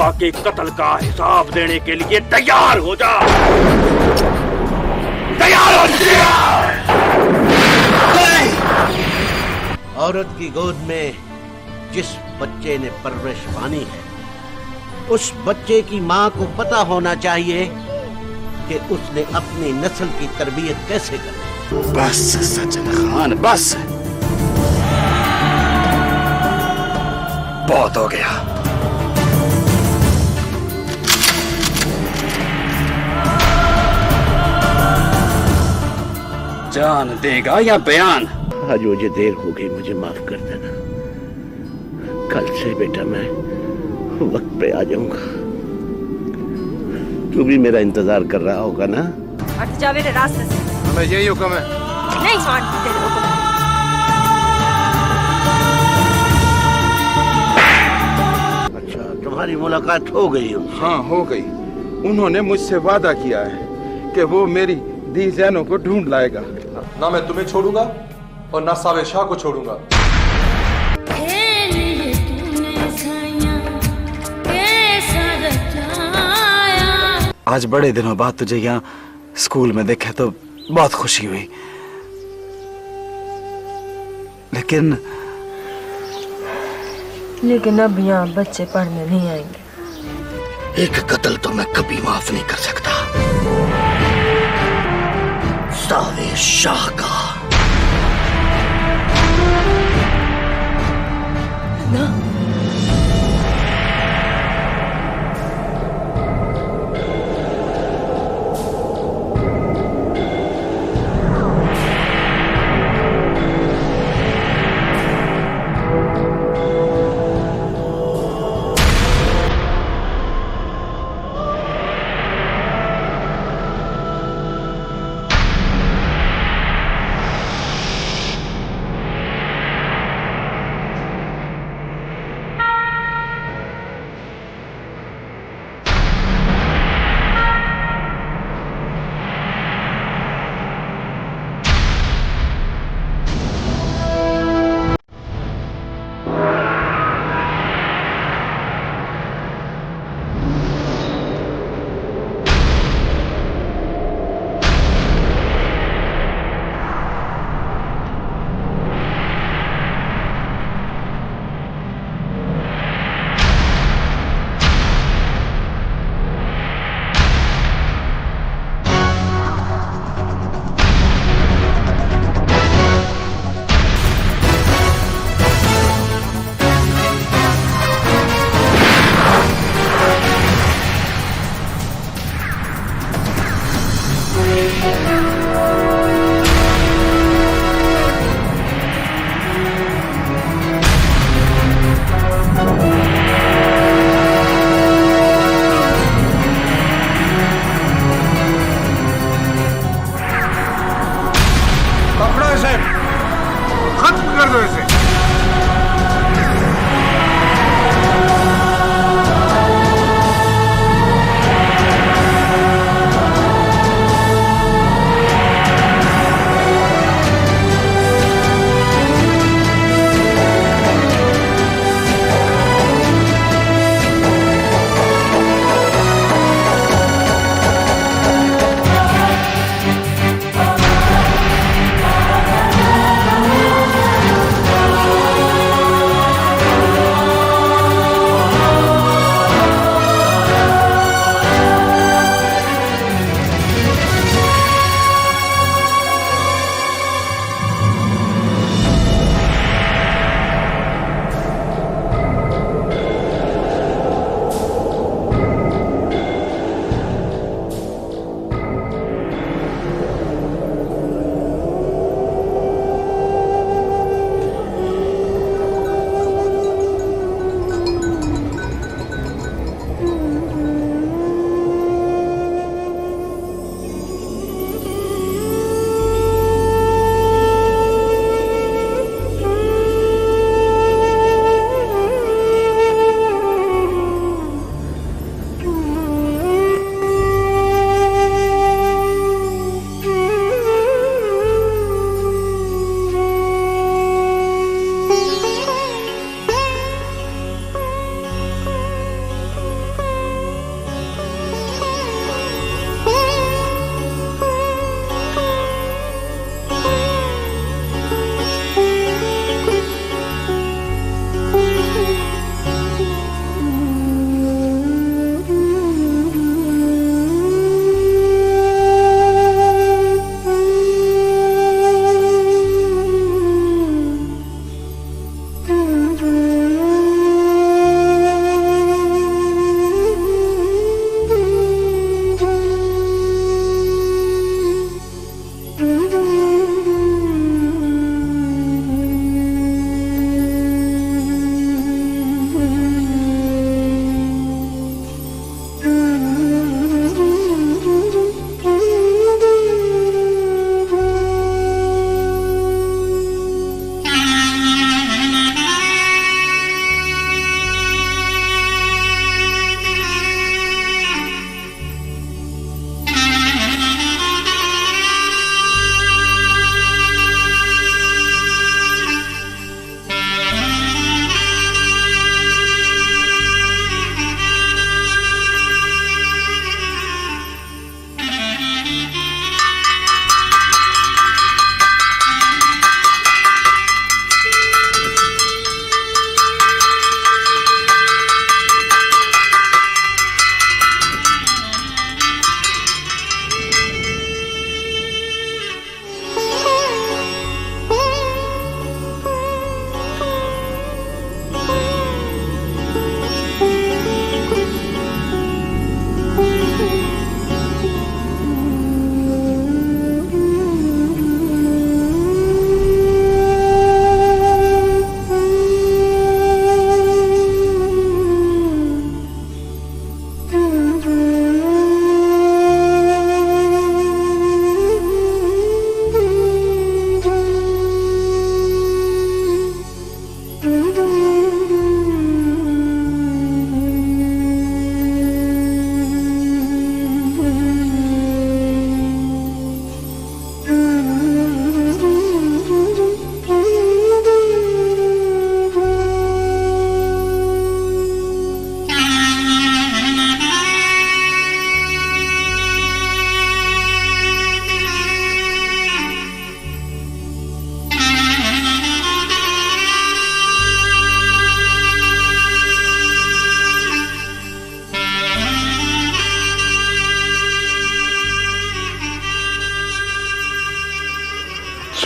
शिवा के कत्ल का हिसाब देने के लिए तैयार हो जा। तैयार हो शिवा। औरत की गोद में जिस बच्चे ने परवरिश पानी है, उस बच्चे की माँ को पता होना चाहिए कि उसने अपनी नस्ल की तरबियत कैसे करनी। बस सज्जन खान, बस बहुत हो गया। जान देगा या बयान? आज मुझे देर हो गई, मुझे माफ कर देना। कल से बेटा मैं वक्त पे आ जाऊंगा। तू भी मेरा इंतजार कर रहा होगा ना? हट जा मेरे रास्ते से। हमें यही हुक्म है। नहीं मानती तेरे हुक्म। अच्छा, तुम्हारी मुलाकात हो गई उनसे? हाँ, हो गई। उन्होंने मुझसे वादा किया है कि वो मेरी दी जैनों को ढूंढ लाएगा। ना मैं तुम्हें छोड़ूंगा और ना सावे शाह को छोड़ूंगा। आज बड़े दिनों बाद तुझे यहाँ स्कूल में देखा तो बहुत खुशी हुई, लेकिन अब यहाँ बच्चे पढ़ने नहीं आएंगे। एक कत्ल तो मैं कभी माफ नहीं कर सकता, सावे शाह का। ना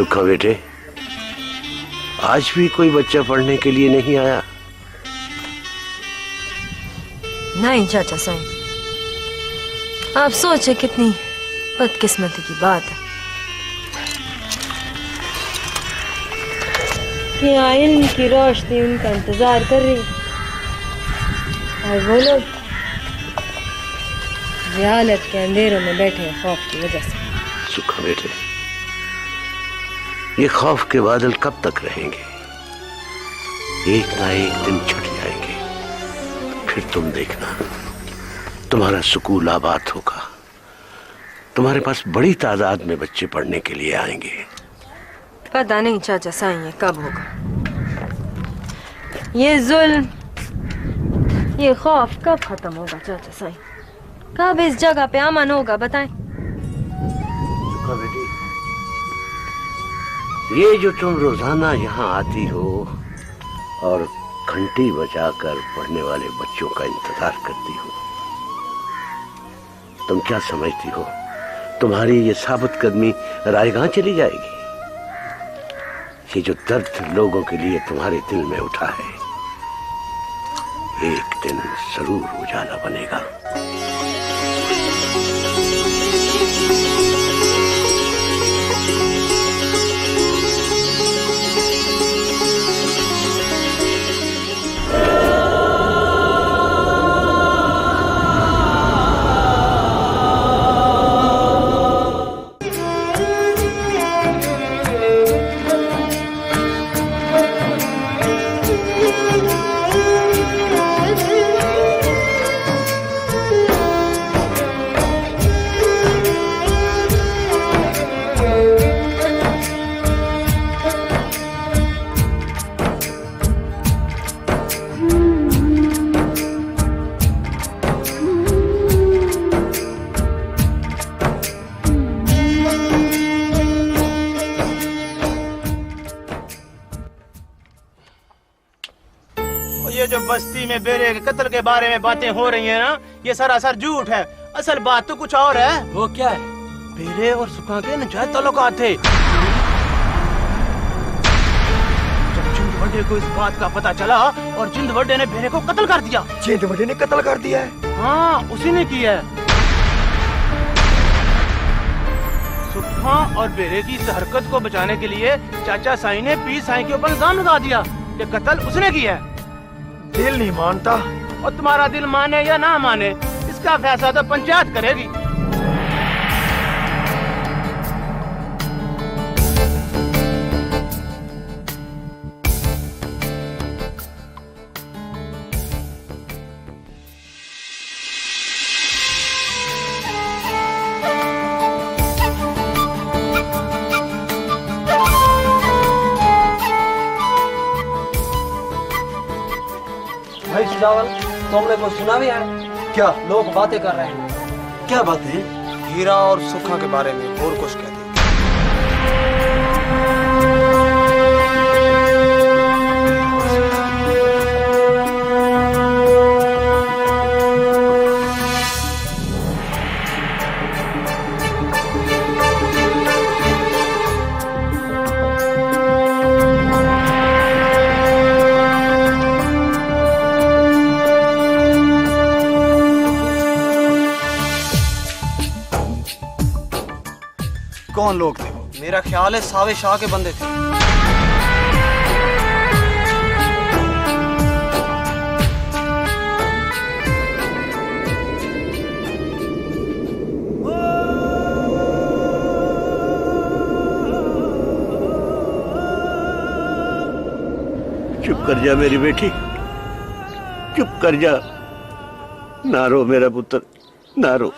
सुखा बेटे, आज भी कोई बच्चा पढ़ने के लिए नहीं आया? नहीं चाचा साईं, आप सोचे कितनी बदकिस्मती की बात है कि यहाँ इल्म की रोशनी उनका इंतजार कर रही और वो लोग जहालत के अंधेरों में बैठे हैं खौफ की वजह से। सुखा बेटे, ये खौफ के बादल कब तक रहेंगे? एक ना एक दिन छट जाएंगे, फिर तुम देखना, तुम्हारा सुकूल आबाद होगा। तुम्हारे पास बड़ी तादाद में बच्चे पढ़ने के लिए आएंगे। पता नहीं चाचा साईं ये कब होगा। ये जुल्म, ये खौफ कब खत्म होगा चाचा साईं? कब इस जगह पे अमन होगा बताएं? सुखा बेटी, ये जो तुम रोजाना यहाँ आती हो और घंटी बजाकर पढ़ने वाले बच्चों का इंतजार करती हो, तुम क्या समझती हो तुम्हारी ये साबित कदमी रायगां चली जाएगी? ये जो दर्द लोगों के लिए तुम्हारे दिल में उठा है, एक दिन जरूर उजाला बनेगा। ये जो बस्ती में बेरे के कत्ल के बारे में बातें हो रही हैं ना, ये सरासर झूठ है। असल बात तो कुछ और है। वो क्या है? बेरे और सुखा के नाजायज ताल्लुकात थे। जब जिंदवड्डे को इस बात का पता चला और जिंदवड्डे ने बेरे को कत्ल कर दिया। जिंदवड्डे ने कत्ल कर दिया है? हाँ, उसी ने किया है। सुखा और बेरे की इस हरकत को बचाने के लिए चाचा साईं ने पीर साईं के ऊपर इल्जाम लगा दिया कि कत्ल उसने किया है। दिल नहीं मानता। और तुम्हारा दिल माने या ना माने, इसका फैसला तो पंचायत करेगी। भाई सुजावल, तुमने को सुना भी है? क्या? लोग बातें कर रहे हैं। क्या बात है? हीरा और सुखा के बारे में और कुछ कहते हैं। कौन लोग थे? मेरा ख्याल है सावे शाह के बंदे थे। चुप कर जा मेरी बेटी, चुप कर जा। ना रो मेरा पुत्र, ना रो।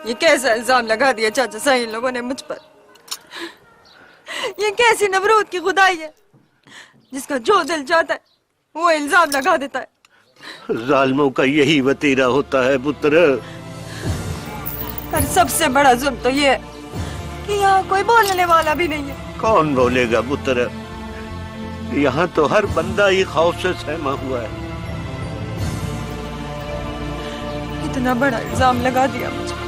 ये कैसा इल्जाम लगा दिया चाचा साईं लोगों ने मुझ पर? ये कैसी नमरूद की खुदाई है जिसका जो दिल चाहता है वो इल्जाम लगा देता है। जालिमों का यही वतीरा होता है पुत्र। पर सबसे बड़ा जुल्म तो ये है कि यहाँ कोई बोलने वाला भी नहीं है। कौन बोलेगा पुत्र? यहाँ तो हर बंदा ही खौफ से सहमा हुआ है। इतना बड़ा इल्जाम लगा दिया मुझे,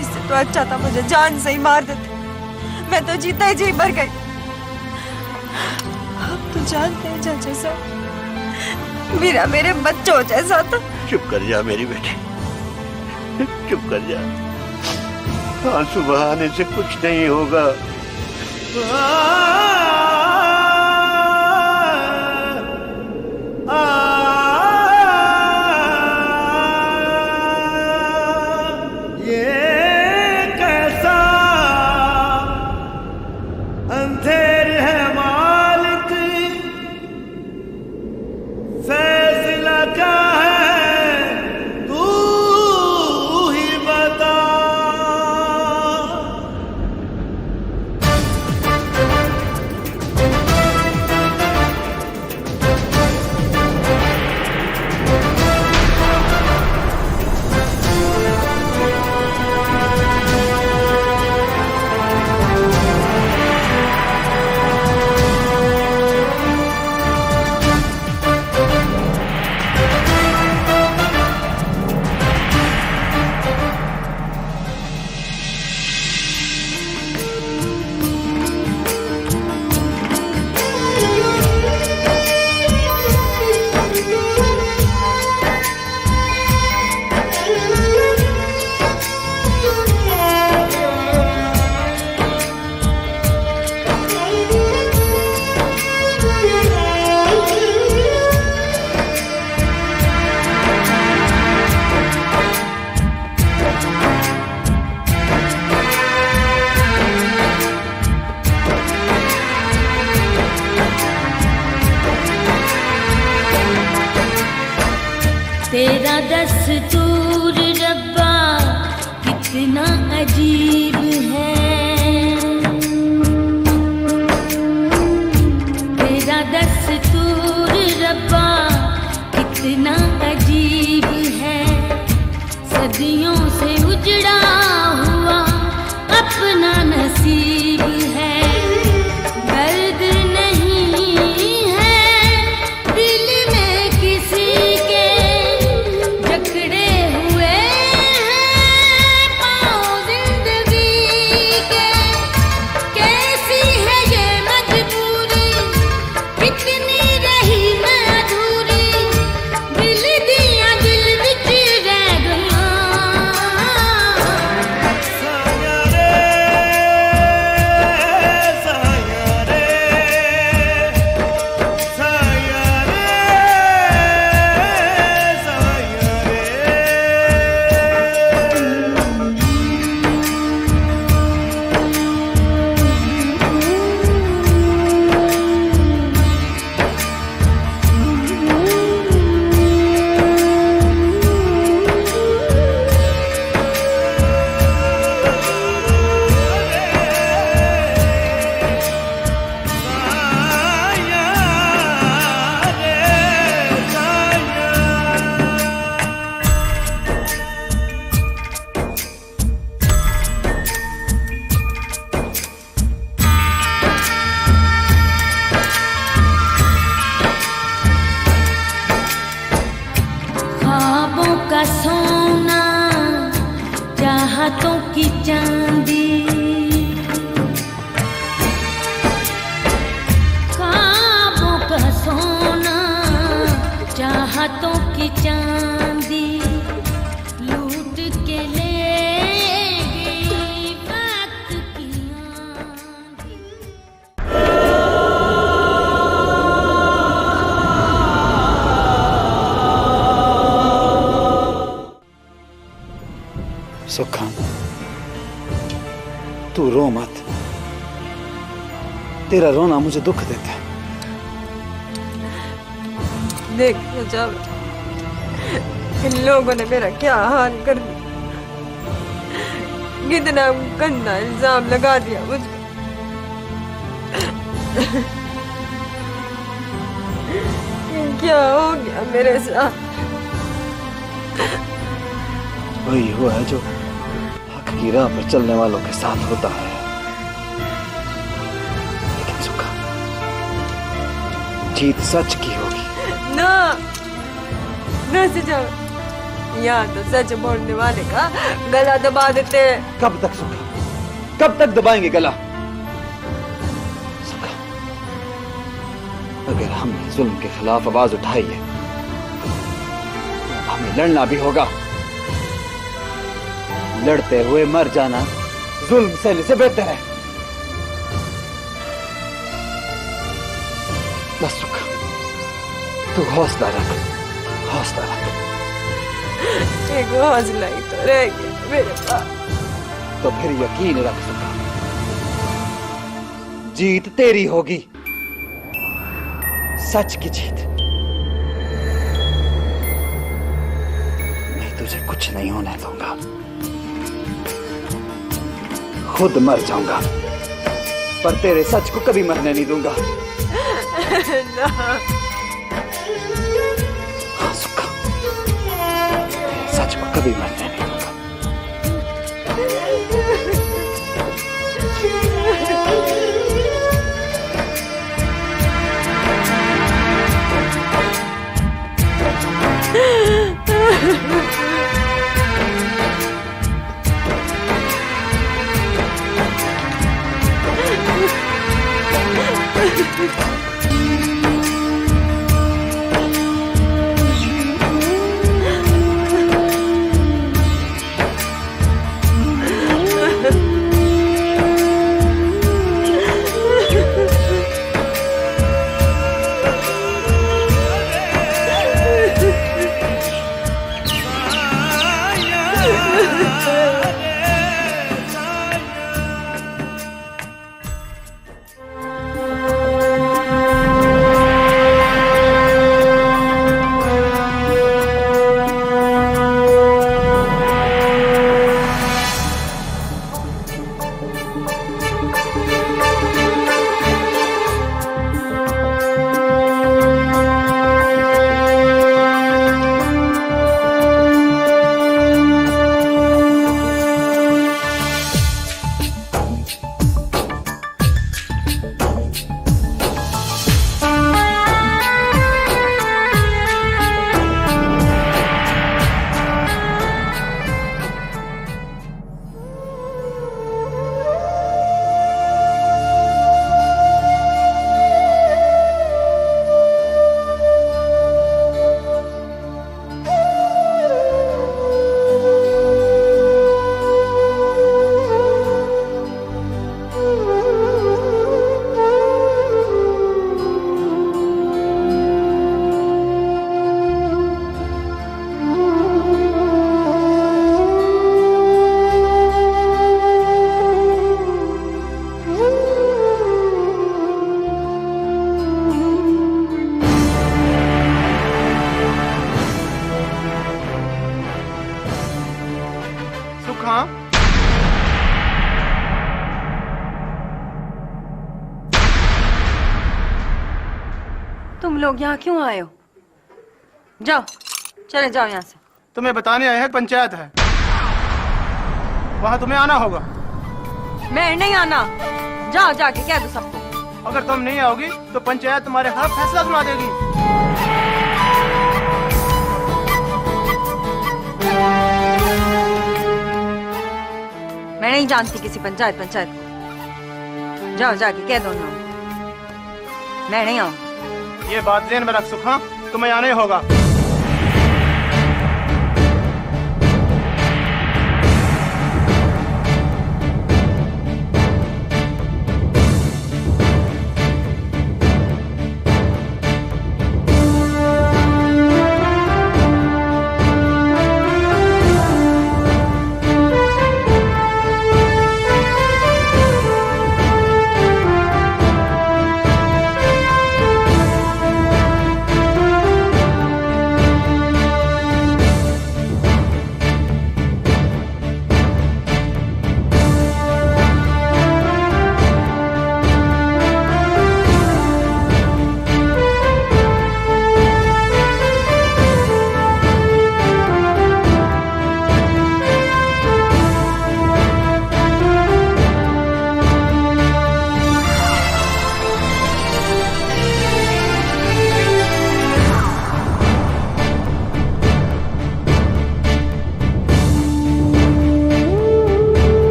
इससे तो अच्छा था मुझे जान से ही मार देते। मैं तो जीता ही जी भर गई। आप तो जानते हैं चाचा साहब, मीरा मेरे बच्चों जैसा था। चुप कर जा मेरी बेटी, चुप कर जा। आंसू बहाने से कुछ नहीं होगा। तेरा दस्तूर रब्बा कितना अजीब है, तेरा दस्तूर रब्बा कितना अजीब है। सदियों से उजड़ा हुआ अपना नसीब है। दर्द नहीं है दिल में किसी के, जकड़े हुए हैं पाँव जिंदगी के। कैसी है ये मजबूरी, कितनी रही मैं अधूरी, दिल दिया दिल विच रह गया। साया रे, साया रे, साया रे, ख्वाबों का सोना, चाहतों की चांदी, ख्वाबों का सोना, चाहतों की चांदी, लूट के ले गई वक्त की आंधी। सुखा, तू रो मत, तेरा रोना मुझे दुख देता है। देख जाओ, इन लोगों ने मेरा क्या हाल कर दिया, कितना गंदा इल्जाम लगा दिया मुझ पे। क्या हो गया मेरे साथ? वही हुआ है जो हक की राह पर चलने वालों के साथ होता है। लेकिन सुखा, जीत सच की होगी। ना ना जाओ, यहाँ तो सच बोलने वाले का गला दबा देते हैं। कब तक सुखा, कब तक दबाएंगे गला? अगर हमने जुल्म के खिलाफ आवाज उठाई है, हमें लड़ना भी होगा। लड़ते हुए मर जाना जुल्म सहने से बेहतर है। बस सुखा, तू हौसला रख, हौसला रख। एक हौसला ही तो रह गया मेरे पास। तो फिर यकीन रख सुखा, जीत तेरी होगी, सच की जीत। मैं तुझे कुछ नहीं होने दूंगा, खुद मर जाऊंगा, पर तेरे सच को कभी मरने नहीं दूंगा। हाँ सुखा, सच को कभी मरने नहीं दूंगा। तुम लोग यहाँ क्यों आए हो? जाओ, चले जाओ यहाँ से। तुम्हें बताने आए हैं पंचायत है, वहाँ तुम्हें आना होगा। मैं नहीं आना, जाओ जाके कह दो सबको। अगर तुम नहीं आओगी तो पंचायत तुम्हारे खिलाफ फैसला सुना देगी। मैं नहीं जानती किसी पंचायत को। जाओ जाके कह दो उन लोगों को, मैं नहीं आऊंगी। ये बात ध्यान में रख सुखा, तुम्हें आना ही होगा।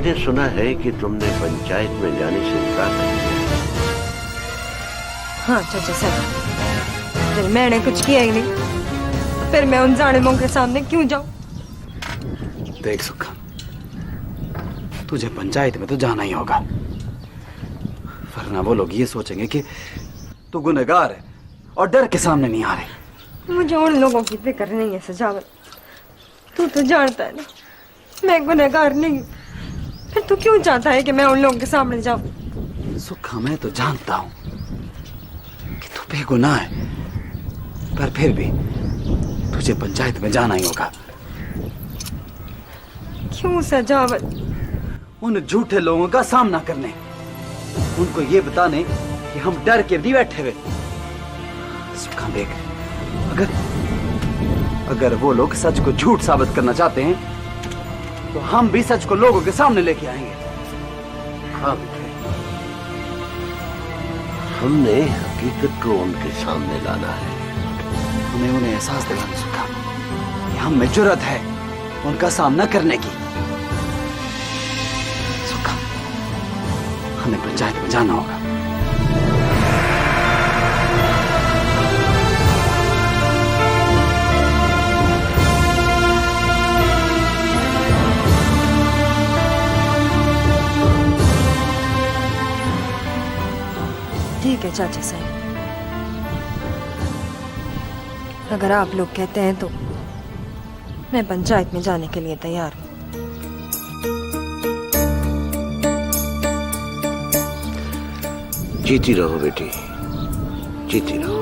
मैंने सुना है कि तुमने पंचायत में जाने से इनकार कर दिया। हाँ चाचा साहब, जब मैंने कुछ किया ही नहीं तो फिर मैं उन जालिमों के सामने क्यों जाऊं? देख सुखा, तुझे पंचायत में तो जाना ही होगा, वरना वो लोग ये सोचेंगे कि तू गुनहगार है और डर के सामने नहीं आ रही। मुझे उन लोगों की फिक्र नहीं है सजावल, तू तो जानता है ना मैं गुनहगार नहीं हूं। फिर तू क्यों चाहता है कि मैं उन लोगों के सामने जाऊं? सुखा, मैं तो जानता हूं कि तू बेगुनाह है, पर फिर भी तुझे पंचायत में जाना ही होगा। क्यों सजावल? उन झूठे लोगों का सामना करने, उनको ये बताने कि हम डर के नहीं बैठे हुए। सुखा देख, अगर वो लोग सच को झूठ साबित करना चाहते हैं तो हम भी सच को लोगों के सामने लेके आएंगे। हाँ बेटे, हमने हकीकत को उनके सामने लाना है। हमें उन्हें एहसास दिलाना सुखा कि हम में जुर्रत है उनका सामना करने की। सुखा, हमें पंचायत में जाना होगा। ठीक है चाचा साहब, अगर आप लोग कहते हैं तो मैं पंचायत में जाने के लिए तैयार हूं। जीती रहो बेटी, जीती रहो।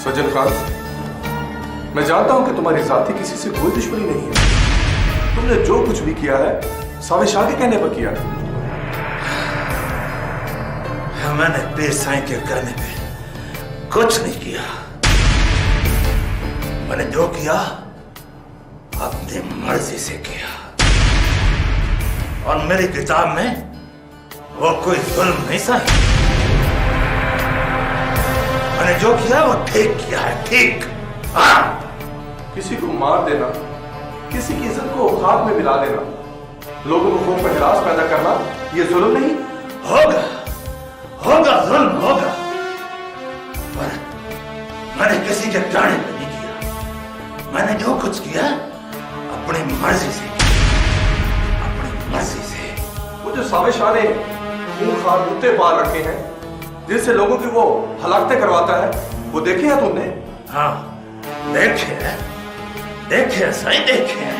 सज्जन खान, मैं जानता हूं कि तुम्हारी जाति किसी से कोई दुश्मनी नहीं है। तुमने जो कुछ भी किया है सावे शाह के कहने पर किया है। मैंने पेशाई के कहने पे कुछ नहीं किया। मैंने जो किया अपनी मर्जी से किया, और मेरी किताब में वो कोई जुल्म नहीं सही। मैंने जो किया वो ठीक किया है, ठीक। हाँ, किसी को मार देना, किसी की इज्जत को औकात में मिला देना, लोगों को खौफ में हिरास पैदा करना, ये जुल्म नहीं? होगा जुल्म होगा, पर मैंने किसी के कहने पे नहीं किया। मैंने जो कुछ किया अपनी मर्जी से, अपनी मर्जी से। वो जो सावे शाह ने खूंखार कुत्ते पाल रखे हैं जिनसे लोगों की वो हलाकतें करवाता है, वो देखे हैं तुमने? हाँ देखे हैं, देखे सही देखे हैं।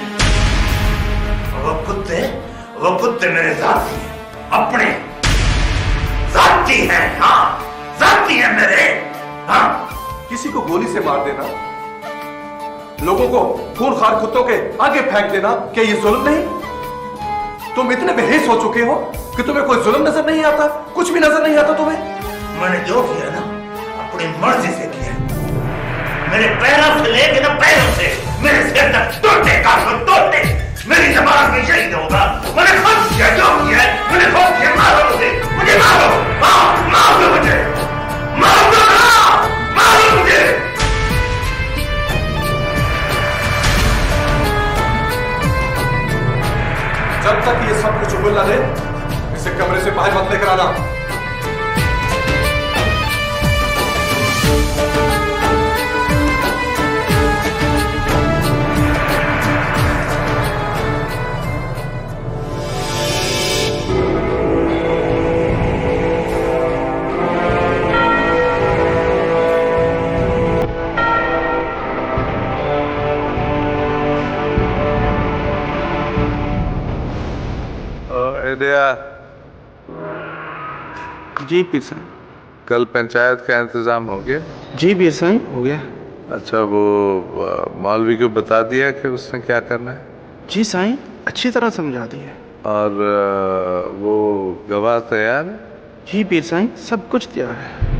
वो कुत्ते मेरे जाती हैं, अपने जाती हैं। हाँ जाती हैं मेरे। हाँ किसी को गोली से मार देना, लोगों को खूंखार कुत्तों के आगे फेंक देना, क्या ये जुल्म नहीं? तुम इतने बेहिस हो चुके हो कि तुम्हें कोई जुल्म नजर नहीं आता, कुछ भी नजर नहीं आता तुम्हें? मैंने जो किया ना अपनी मर्जी से किया। मेरे पैरों से लेके ना पैरों से मेरे सिर तक तोड़ते काटो तोड़ते, मेरी जबान में यही होगा। मैंने खुद किया जो किया, मैंने खुद किया। मारो मुझे मारो। हाँ मारो मुझे, मारो मुझे। जब तक ये सब कुछ उबल ना दे, इसे कमरे से बाहर मत लेकर आना। जी पीर साईं। कल पंचायत का इंतजाम हो गया? जी पीर साईं हो गया। अच्छा वो मौलवी को बता दिया कि उसने क्या करना है? जी साईं अच्छी तरह समझा दिया। और वो गवाह तैयार है? जी पीर साईं सब कुछ तैयार है।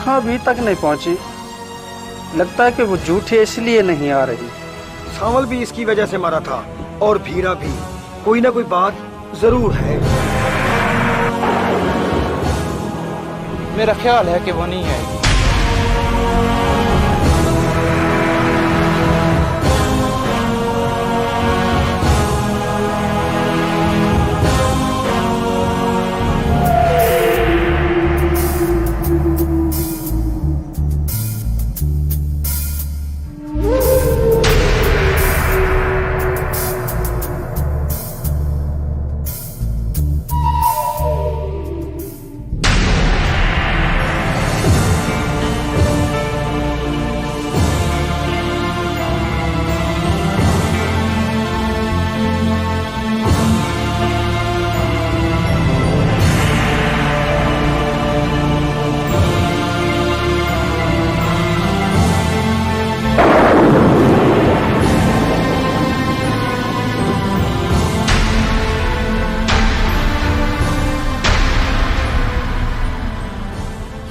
अभी तक नहीं पहुंची। लगता है कि वो झूठे इसलिए नहीं आ रही। सावल भी इसकी वजह से मरा था और भीरा भी। कोई ना कोई बात जरूर है। मेरा ख्याल है कि वो नहीं आएगी।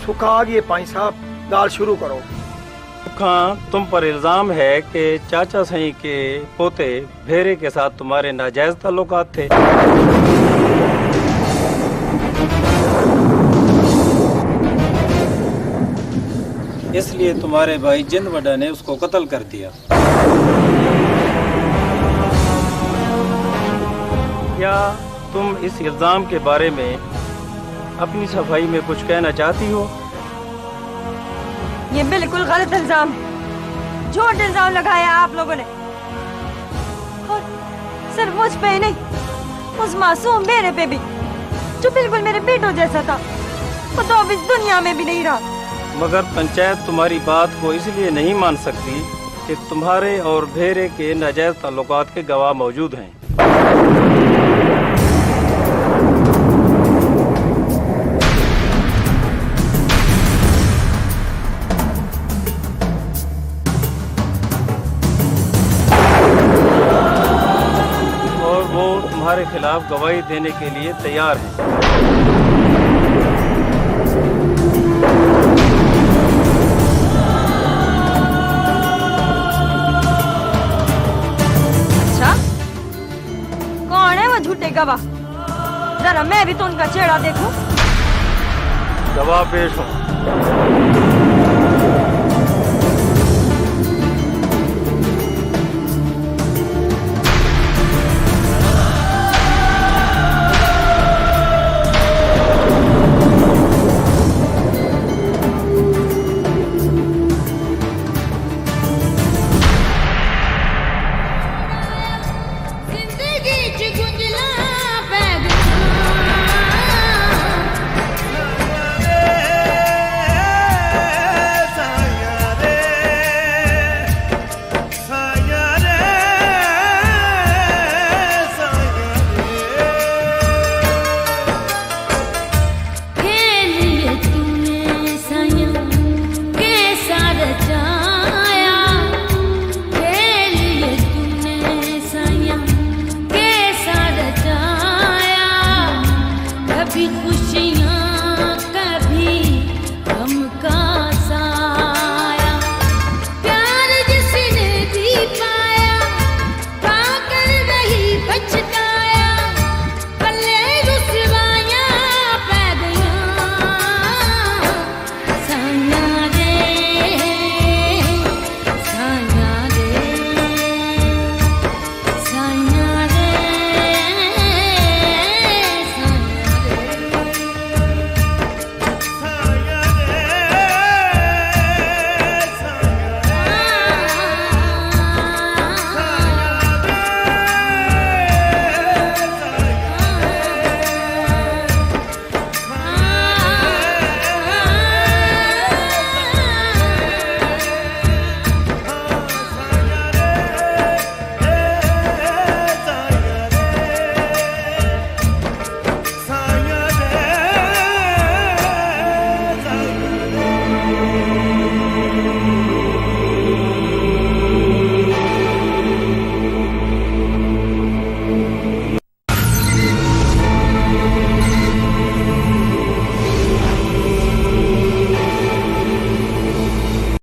सुखाग ये पाई साहब गाल शुरू करो। खां तुम पर इल्जाम है कि चाचा सही के पोते भेरे के साथ तुम्हारे नाजायज ताल्लुकात थे। इसलिए तुम्हारे भाई जिंद वड्डा ने उसको कत्ल कर दिया। क्या तुम इस इल्जाम के बारे में अपनी सफाई में कुछ कहना चाहती हो? ये बिल्कुल गलत इल्जाम, झूठ इल्जाम लगाया आप लोगों ने, और सिर्फ मुझ पे ही नहीं, उस मासूम बेरे पे भी, जो बिल्कुल मेरे बेटों जैसा था। वो तो अब इस दुनिया में भी नहीं रहा। मगर पंचायत तुम्हारी बात को इसलिए नहीं मान सकती कि तुम्हारे और भेरे के नाजायज ताल्लुकात के गवाह मौजूद हैं। और वो तुम्हारे खिलाफ गवाही देने के लिए तैयार हैं। झूठे गवाह, जरा मैं भी तो उनका चेहरा देखूं। गवाह पेश हो।